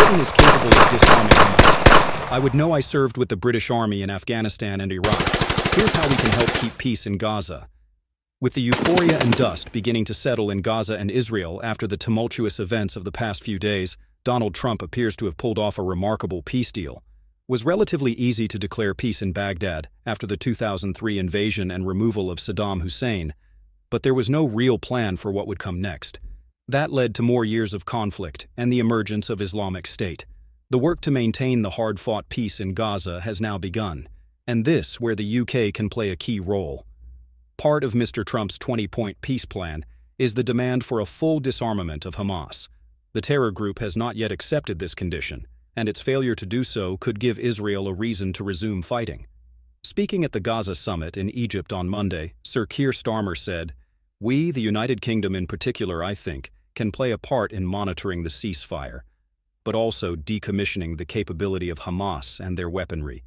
Britain is capable of disarming Hamas. I would know I served with the British Army in Afghanistan and Iraq. Here's how we can help keep peace in Gaza. With the euphoria and dust beginning to settle in Gaza and Israel after the tumultuous events of the past few days, Donald Trump appears to have pulled off a remarkable peace deal. It was relatively easy to declare peace in Baghdad after the 2003 invasion and removal of Saddam Hussein, but there was no real plan for what would come next. That led to more years of conflict and the emergence of Islamic State. The work to maintain the hard-fought peace in Gaza has now begun, and this where the UK can play a key role. Part of Mr. Trump's 20-point peace plan is the demand for a full disarmament of Hamas. The terror group has not yet accepted this condition, and its failure to do so could give Israel a reason to resume fighting. Speaking at the Gaza summit in Egypt on Monday, Sir Keir Starmer said, "We, the United Kingdom in particular, I think, can play a part in monitoring the ceasefire, but also decommissioning the capability of Hamas and their weaponry,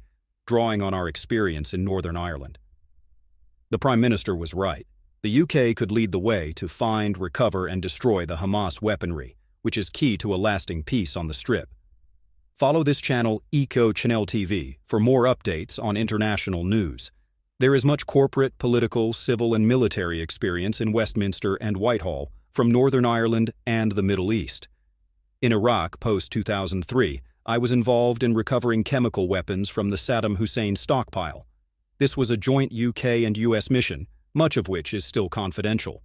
drawing on our experience in Northern Ireland." The Prime Minister was right. The UK could lead the way to find, recover, and destroy the Hamas weaponry, which is key to a lasting peace on the Strip. Follow this channel, Eco Channel TV, for more updates on international news. There is much corporate, political, civil, and military experience in Westminster and Whitehall from Northern Ireland and the Middle East. In Iraq post-2003, I was involved in recovering chemical weapons from the Saddam Hussein stockpile. This was a joint UK and US mission, much of which is still confidential.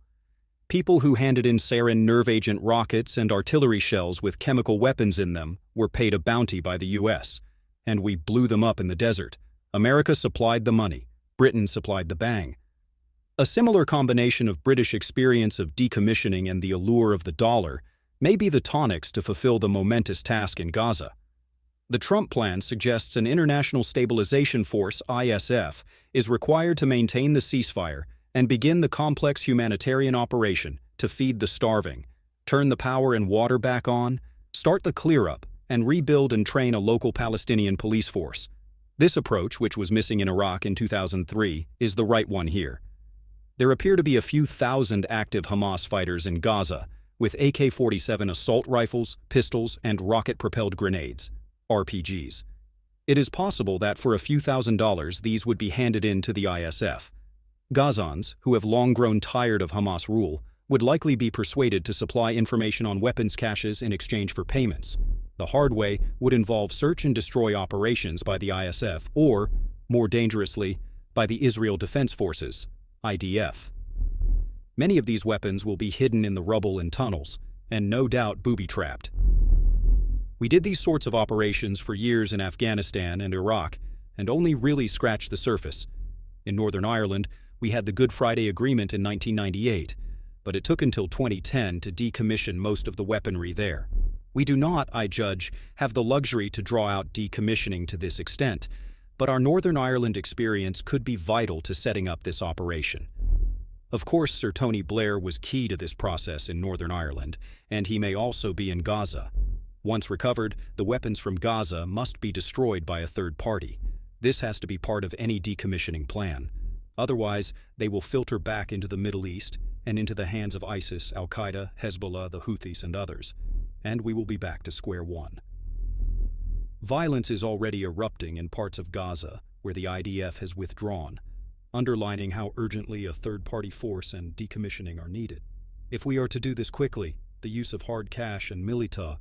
People who handed in sarin nerve agent rockets and artillery shells with chemical weapons in them were paid a bounty by the US, and we blew them up in the desert. America supplied the money, Britain supplied the bang. A similar combination of British experience of decommissioning and the allure of the dollar may be the tonics to fulfill the momentous task in Gaza. The Trump plan suggests an International Stabilization Force, ISF, is required to maintain the ceasefire and begin the complex humanitarian operation to feed the starving, turn the power and water back on, start the clear-up, and rebuild and train a local Palestinian police force. This approach, which was missing in Iraq in 2003, is the right one here. There appear to be a few thousand active Hamas fighters in Gaza, with AK-47 assault rifles, pistols, and rocket-propelled grenades, RPGs. It is possible that for a few $1,000s these would be handed in to the ISF. Gazans, who have long grown tired of Hamas rule, would likely be persuaded to supply information on weapons caches in exchange for payments. The hard way would involve search and destroy operations by the ISF or, more dangerously, by the Israel Defense Forces, IDF. Many of these weapons will be hidden in the rubble and tunnels, and no doubt booby-trapped. We did these sorts of operations for years in Afghanistan and Iraq, and only really scratched the surface. In Northern Ireland, we had the Good Friday Agreement in 1998, but it took until 2010 to decommission most of the weaponry there. We do not, I judge, have the luxury to draw out decommissioning to this extent, but our Northern Ireland experience could be vital to setting up this operation. Of course, Sir Tony Blair was key to this process in Northern Ireland, and he may also be in Gaza. Once recovered, the weapons from Gaza must be destroyed by a third party. This has to be part of any decommissioning plan. Otherwise, they will filter back into the Middle East and into the hands of ISIS, Al-Qaeda, Hezbollah, the Houthis, and others. And we will be back to square one. Violence is already erupting in parts of Gaza where the IDF has withdrawn, underlining how urgently a third-party force and decommissioning are needed. If we are to do this quickly, the use of hard cash and milita